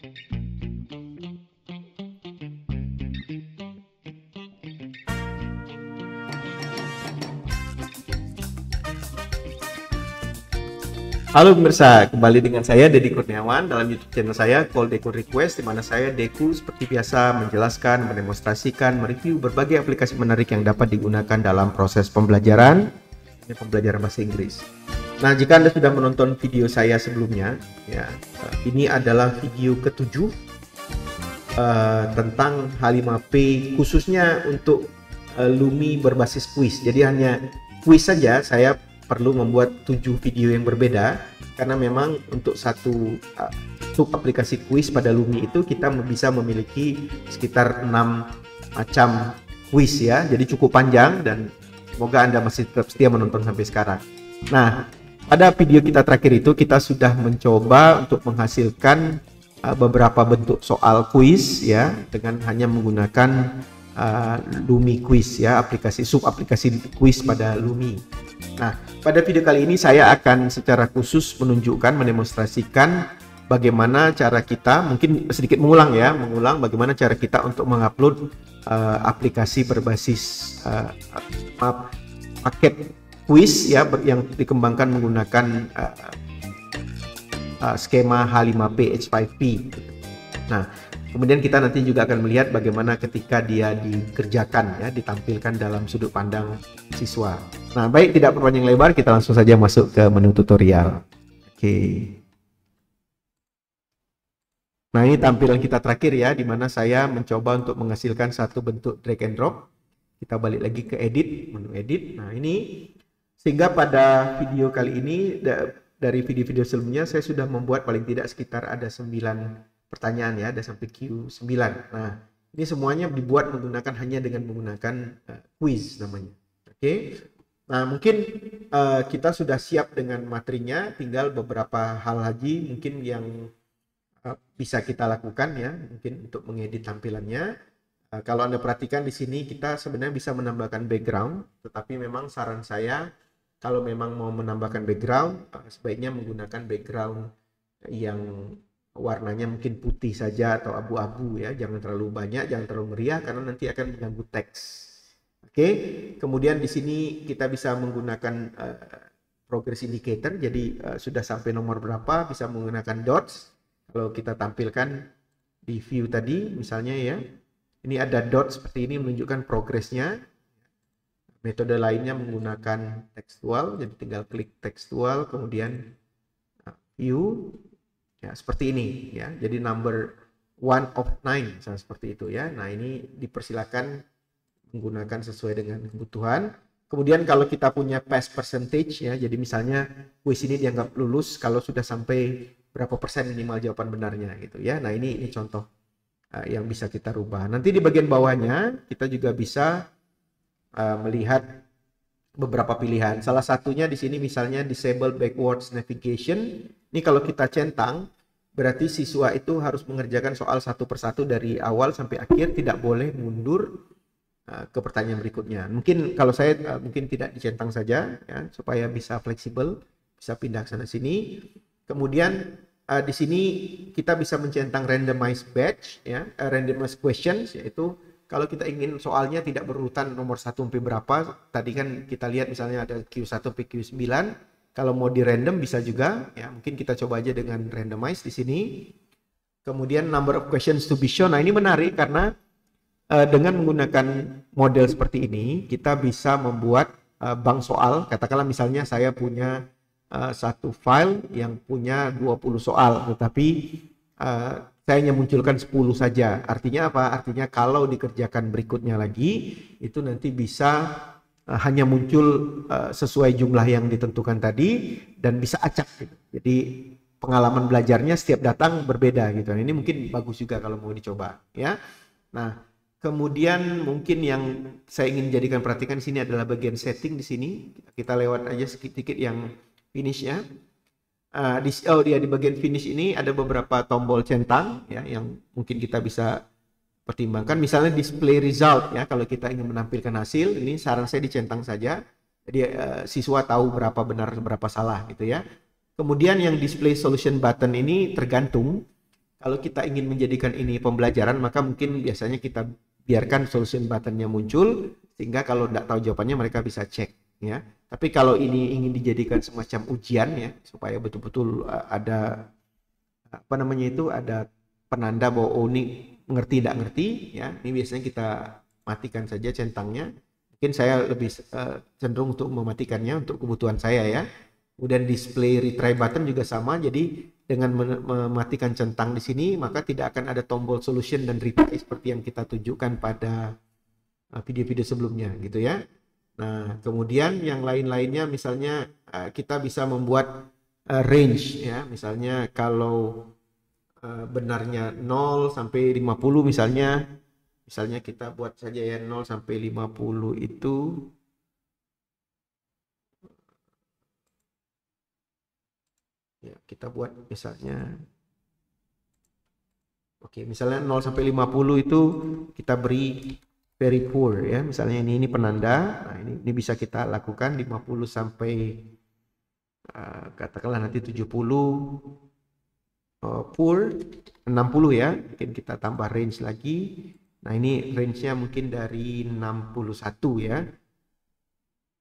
Halo pemirsa, kembali dengan saya Deddy Kurniawan dalam YouTube channel saya Call Deku Request, di mana saya Deku seperti biasa menjelaskan, mendemonstrasikan, mereview berbagai aplikasi menarik yang dapat digunakan dalam proses pembelajaran bahasa Inggris. Nah, jika Anda sudah menonton video saya sebelumnya, ya, ini adalah video ke-7 tentang H5P khususnya untuk Lumi berbasis kuis. Jadi hanya kuis saja saya perlu membuat 7 video yang berbeda, karena memang untuk satu sub aplikasi kuis pada Lumi itu kita bisa memiliki sekitar 6 macam kuis ya. Jadi cukup panjang dan semoga Anda masih tetap setia menonton sampai sekarang. Nah, pada video kita terakhir itu kita sudah mencoba untuk menghasilkan beberapa bentuk soal kuis ya, dengan hanya menggunakan Lumi Quiz ya, sub aplikasi kuis pada Lumi. Nah, pada video kali ini saya akan secara khusus mendemonstrasikan bagaimana cara kita, mungkin sedikit mengulang bagaimana cara kita untuk mengupload aplikasi berbasis paket kuis ya, yang dikembangkan menggunakan skema H5P H5P. Nah, kemudian kita nanti juga akan melihat bagaimana ketika dia dikerjakan ya, ditampilkan dalam sudut pandang siswa. Nah, baik, tidak berpanjang lebar, kita langsung saja masuk ke menu tutorial. Oke. Nah, ini tampilan kita terakhir ya, di mana saya mencoba untuk menghasilkan satu bentuk drag and drop. Kita balik lagi ke edit, menu edit. Nah, ini sehingga pada video kali ini dari video-video sebelumnya saya sudah membuat paling tidak sekitar ada 9 pertanyaan ya, ada sampai Q9. Nah, ini semuanya dibuat hanya dengan menggunakan quiz namanya. Oke. Nah, mungkin kita sudah siap dengan materinya, tinggal beberapa hal lagi mungkin yang bisa kita lakukan ya, mungkin untuk mengedit tampilannya. Kalau Anda perhatikan di sini kita sebenarnya bisa menambahkan background, tetapi memang saran saya kalau memang mau menambahkan background, sebaiknya menggunakan background yang warnanya mungkin putih saja atau abu-abu ya, jangan terlalu banyak, jangan terlalu meriah karena nanti akan mengganggu teks. Oke, kemudian di sini kita bisa menggunakan progress indicator, jadi sudah sampai nomor berapa bisa menggunakan dots. Kalau kita tampilkan di view tadi misalnya ya, ini ada dot seperti ini menunjukkan progresnya. Metode lainnya menggunakan tekstual, jadi tinggal klik tekstual kemudian view ya, seperti ini ya, jadi number 1 of 9 misalnya seperti itu ya. Nah, ini dipersilakan menggunakan sesuai dengan kebutuhan. Kemudian kalau kita punya pass percentage ya, jadi misalnya kuis ini dianggap lulus kalau sudah sampai berapa persen minimal jawaban benarnya gitu ya. Nah, ini contoh yang bisa kita rubah. Nanti di bagian bawahnya kita juga bisa melihat beberapa pilihan. Salah satunya di sini misalnya disable backwards navigation. Ini kalau kita centang berarti siswa itu harus mengerjakan soal satu persatu dari awal sampai akhir, tidak boleh mundur ke pertanyaan berikutnya. Mungkin kalau saya mungkin tidak dicentang saja ya, supaya bisa fleksibel, bisa pindah ke sana sini. Kemudian di sini kita bisa mencentang randomized batch ya, randomized questions, yaitu kalau kita ingin soalnya tidak berurutan nomor 1 sampai berapa. Tadi kan kita lihat misalnya ada Q1 sampai Q9. Kalau mau di random bisa juga ya, mungkin kita coba aja dengan randomize di sini. Kemudian number of questions to be shown. Nah, ini menarik karena dengan menggunakan model seperti ini kita bisa membuat bank soal. Katakanlah misalnya saya punya satu file yang punya 20 soal, tetapi saya hanya munculkan 10 saja. Artinya apa? Artinya kalau dikerjakan berikutnya lagi itu nanti bisa hanya muncul sesuai jumlah yang ditentukan tadi dan bisa acak gitu. Jadi pengalaman belajarnya setiap datang berbeda gitu. Ini mungkin bagus juga kalau mau dicoba ya. Nah, kemudian mungkin yang saya ingin jadikan perhatikan di sini adalah bagian setting di sini. Kita lewat aja sedikit yang finish ya. Di bagian finish ini ada beberapa tombol centang ya, yang mungkin kita bisa pertimbangkan. Misalnya display result ya, kalau kita ingin menampilkan hasil, ini saran saya dicentang saja. Jadi siswa tahu berapa benar berapa salah gitu ya. Kemudian yang display solution button ini tergantung. Kalau kita ingin menjadikan ini pembelajaran, maka mungkin biasanya kita biarkan solution button-nya muncul, sehingga kalau tidak tahu jawabannya mereka bisa cek, ya. Tapi kalau ini ingin dijadikan semacam ujian, ya, supaya betul-betul ada apa namanya itu, ada penanda bahwa oh ini ngerti tidak ngerti, ya. Ini biasanya kita matikan saja centangnya. Mungkin saya lebih cenderung untuk mematikannya untuk kebutuhan saya, ya. Kemudian display retry button juga sama. Jadi dengan mematikan centang di sini, maka tidak akan ada tombol solution dan retry seperti yang kita tunjukkan pada video-video sebelumnya, gitu ya. Nah, kemudian yang lain-lainnya, misalnya kita bisa membuat range, ya. Misalnya kalau benarnya 0 sampai 50 misalnya kita buat saja ya 0 sampai 50 itu ya, kita buat misalnya oke, misalnya 0 sampai 50 itu kita beri very poor, ya. Misalnya ini penanda. Nah, ini bisa kita lakukan 50 sampai katakanlah nanti 70 poor 60, ya. Mungkin kita tambah range lagi. Nah, ini range-nya mungkin dari 61, ya.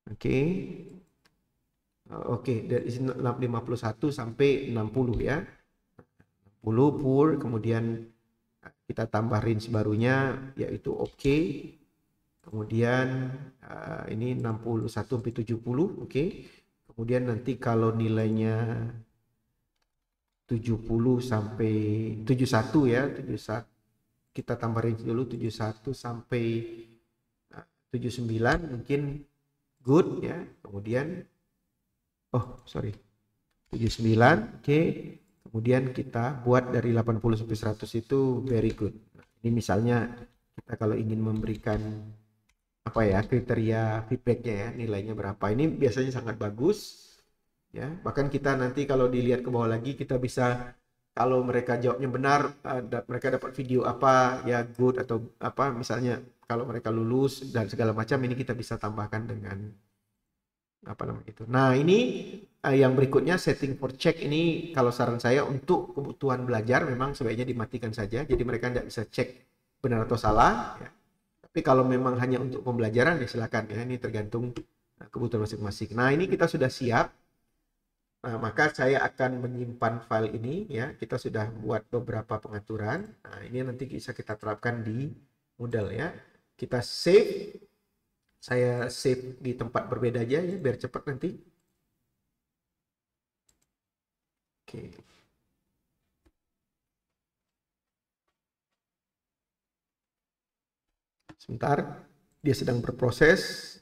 Oke. Oke, dari 51 sampai 60, ya. 60 poor, kemudian kita tambah range barunya yaitu oke. Kemudian ini 61 sampai 70, oke. Kemudian nanti kalau nilainya 70 sampai 71, ya, 71 kita tambah range dulu 71 sampai 79 mungkin good, ya. Kemudian 79, oke. Kemudian kita buat dari 80 sampai 100 itu very good. Nah, ini misalnya kita kalau ingin memberikan apa ya kriteria feedbacknya, ya, nilainya berapa. Ini biasanya sangat bagus, ya. Bahkan kita nanti kalau dilihat ke bawah lagi kita bisa, kalau mereka jawabnya benar, mereka dapat video apa, ya, good atau apa, misalnya kalau mereka lulus dan segala macam, ini kita bisa tambahkan dengan apa namanya itu. Nah, ini yang berikutnya setting for check. Ini kalau saran saya untuk kebutuhan belajar memang sebaiknya dimatikan saja, jadi mereka tidak bisa cek benar atau salah, ya. Tapi kalau memang hanya untuk pembelajaran, ya silakan, ya. Ini tergantung kebutuhan masing-masing. Nah, ini kita sudah siap. Nah, maka saya akan menyimpan file ini, ya. Kita sudah buat beberapa pengaturan. Nah, ini nanti bisa kita terapkan di Moodle, ya. Kita save. Saya save di tempat berbeda aja, ya, biar cepat nanti. Oke. Sebentar, dia sedang berproses.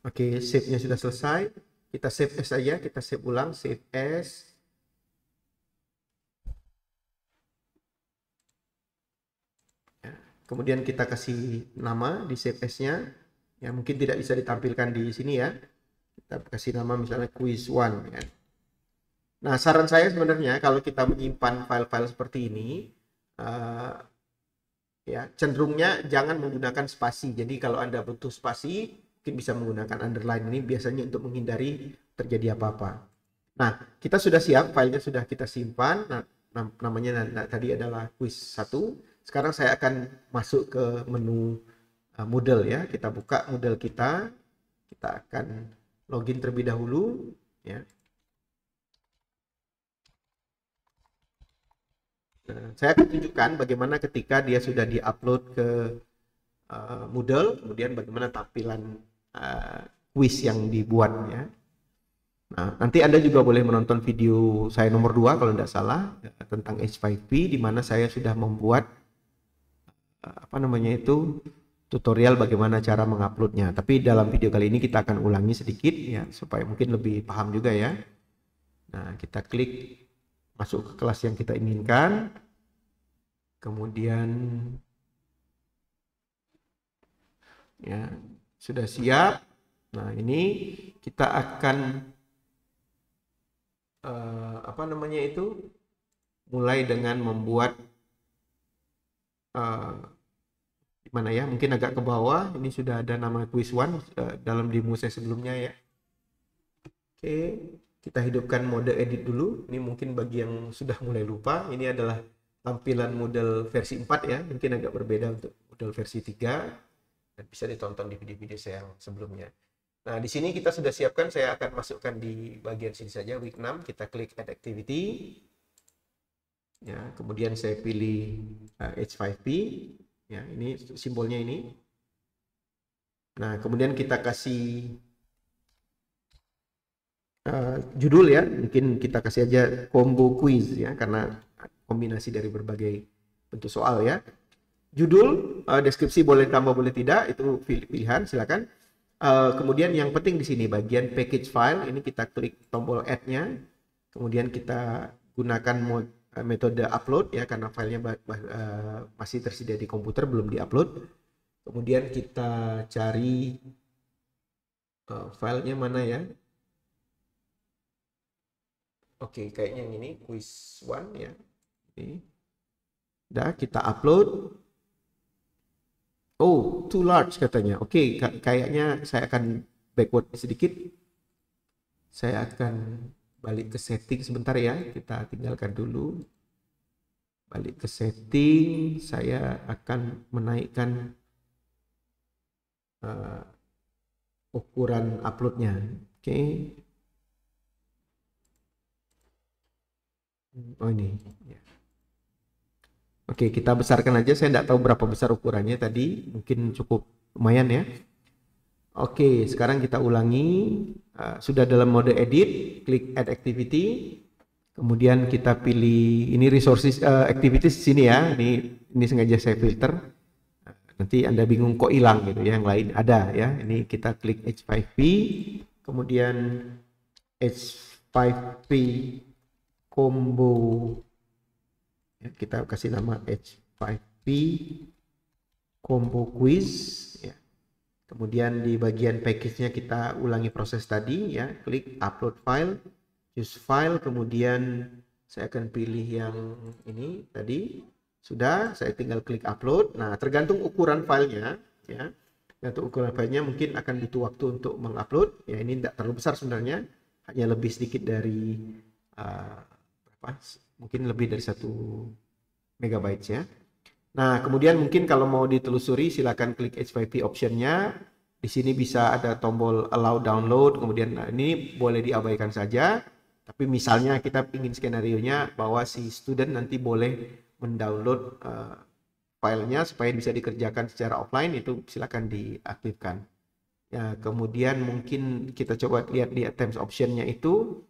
Oke, save-nya sudah selesai. Kita save as saja, kita save ulang, save as. Ya. Kemudian kita kasih nama di save as-nya. Ya, mungkin tidak bisa ditampilkan di sini, ya. Kita kasih nama misalnya quiz 1, ya. Nah, saran saya sebenarnya kalau kita menyimpan file-file seperti ini, ya, cenderungnya jangan menggunakan spasi. Jadi kalau Anda butuh spasi, mungkin bisa menggunakan underline. Ini biasanya untuk menghindari terjadi apa-apa. Nah, kita sudah siap, filenya sudah kita simpan. Nah, namanya tadi adalah quiz 1. Sekarang saya akan masuk ke menu Moodle, ya. Kita buka Moodle kita. Kita akan login terlebih dahulu, ya. Nah, saya akan tunjukkan bagaimana ketika dia sudah diupload ke Moodle, kemudian bagaimana tampilan quiz yang dibuatnya. Nah, nanti Anda juga boleh menonton video saya nomor 2 kalau tidak salah, tentang H5P, di mana saya sudah membuat apa namanya itu tutorial bagaimana cara menguploadnya. Tapi dalam video kali ini kita akan ulangi sedikit, ya, supaya mungkin lebih paham juga, ya. Nah, kita klik masuk ke kelas yang kita inginkan. Kemudian, ya, sudah siap. Nah, ini kita akan apa namanya itu mulai dengan membuat gimana, ya, mungkin agak ke bawah. Ini sudah ada nama quiz 1 dalam demo saya sebelumnya, ya. Oke, Kita hidupkan mode edit dulu. Ini mungkin bagi yang sudah mulai lupa, ini adalah tampilan Moodle versi 4 ya. Mungkin agak berbeda untuk Moodle versi 3 dan bisa ditonton di video-video saya yang sebelumnya. Nah, di sini kita sudah siapkan, saya akan masukkan di bagian sini saja, week 6, kita klik add activity. Ya, kemudian saya pilih H5P. Ya, ini simbolnya ini. Nah, kemudian kita kasih judul ya, mungkin kita kasih aja combo quiz ya, karena kombinasi dari berbagai bentuk soal ya. Judul, deskripsi boleh tambah boleh tidak, itu pilihan, silakan. Kemudian yang penting di sini bagian package file, ini kita klik tombol add-nya, kemudian kita gunakan metode upload ya, karena filenya masih tersedia di komputer, belum diupload. Kemudian kita cari filenya mana ya. Oke, kayaknya yang ini quiz 1 ya. Ini. Udah kita upload. Oh, too large katanya. Oke, kayaknya saya akan backward sedikit. Saya akan balik ke setting sebentar ya. Kita tinggalkan dulu. Balik ke setting. Saya akan menaikkan ukuran uploadnya. Oke. Oh ini. Ya. Oke, kita besarkan aja. Saya tidak tahu berapa besar ukurannya tadi. Mungkin cukup lumayan ya. Oke, sekarang kita ulangi. Sudah dalam mode edit, klik add activity. Kemudian kita pilih ini resources activities di sini ya. Ini sengaja saya filter. Nanti Anda bingung kok hilang gitu ya. Yang lain ada ya. Ini kita klik H5P. Kemudian H5P combo ya, kita kasih nama H5P combo quiz ya. Kemudian di bagian package-nya kita ulangi proses tadi ya, klik upload file, choose file, kemudian saya akan pilih yang ini tadi. Sudah, saya tinggal klik upload. Nah, tergantung ukuran filenya ya. Untuk ukuran filenya mungkin akan butuh waktu untuk mengupload ya. Ini tidak terlalu besar sebenarnya, hanya lebih sedikit dari mungkin lebih dari 1 megabyte ya. Nah, kemudian mungkin kalau mau ditelusuri silakan klik H5P optionnya. Di sini bisa ada tombol allow download, kemudian ini boleh diabaikan saja. Tapi misalnya kita ingin skenario-nya bahwa si student nanti boleh mendownload filenya supaya bisa dikerjakan secara offline, itu silakan diaktifkan. Ya, kemudian mungkin kita coba lihat di attempts optionnya itu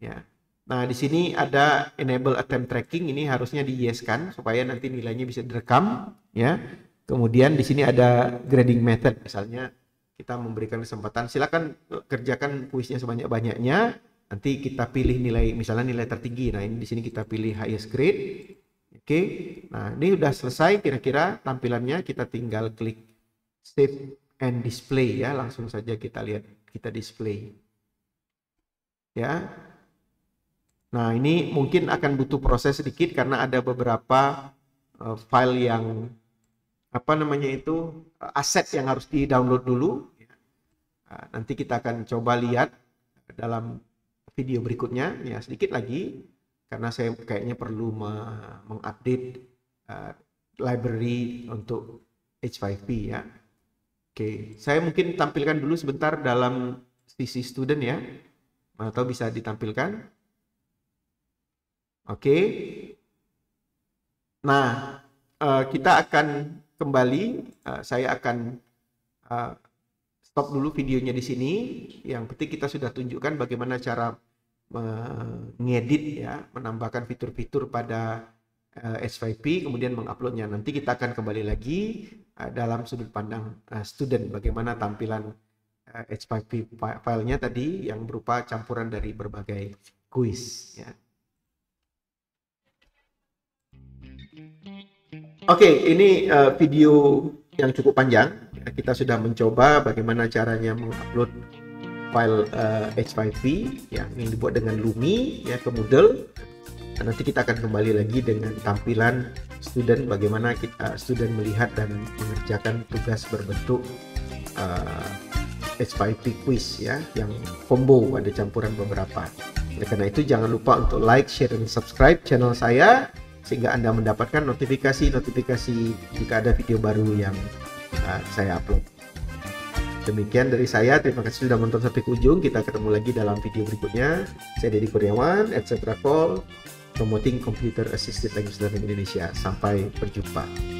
ya. Nah, di sini ada enable attempt tracking, ini harusnya di-yes-kan supaya nanti nilainya bisa direkam ya. Kemudian di sini ada grading method, misalnya kita memberikan kesempatan silakan kerjakan kuisnya sebanyak-banyaknya. Nanti kita pilih nilai, misalnya nilai tertinggi. Nah, ini di sini kita pilih highest grade. Oke. Nah, ini udah selesai kira-kira tampilannya, kita tinggal klik save and display ya. Langsung saja kita lihat, kita display. Ya. Nah, ini mungkin akan butuh proses sedikit karena ada beberapa file yang aset yang harus di-download dulu. Nanti kita akan coba lihat dalam video berikutnya ya, sedikit lagi karena saya kayaknya perlu mengupdate library untuk H5P ya. Oke, saya mungkin tampilkan dulu sebentar dalam sisi student ya. Mana tahu bisa ditampilkan. Oke, nah kita akan kembali. Saya akan stop dulu videonya di sini. Yang penting kita sudah tunjukkan bagaimana cara mengedit ya, menambahkan fitur-fitur pada H5P, kemudian menguploadnya. Nanti kita akan kembali lagi dalam sudut pandang student, bagaimana tampilan H5P filenya tadi yang berupa campuran dari berbagai kuis ya. Oke, ini video yang cukup panjang. Kita sudah mencoba bagaimana caranya mengupload file H5P yang dibuat dengan Lumi ya ke Moodle. Dan nanti kita akan kembali lagi dengan tampilan student, bagaimana kita student melihat dan mengerjakan tugas berbentuk H5P quiz ya, yang combo, ada campuran beberapa. Oleh karena itu jangan lupa untuk like, share, dan subscribe channel saya sehingga Anda mendapatkan notifikasi jika ada video baru yang saya upload. Demikian dari saya, terima kasih sudah menonton sampai ke ujung. Kita ketemu lagi dalam video berikutnya. Saya Deddy Kurniawan, etc. Call, Promoting Computer Assisted Language Learning Indonesia. Sampai berjumpa.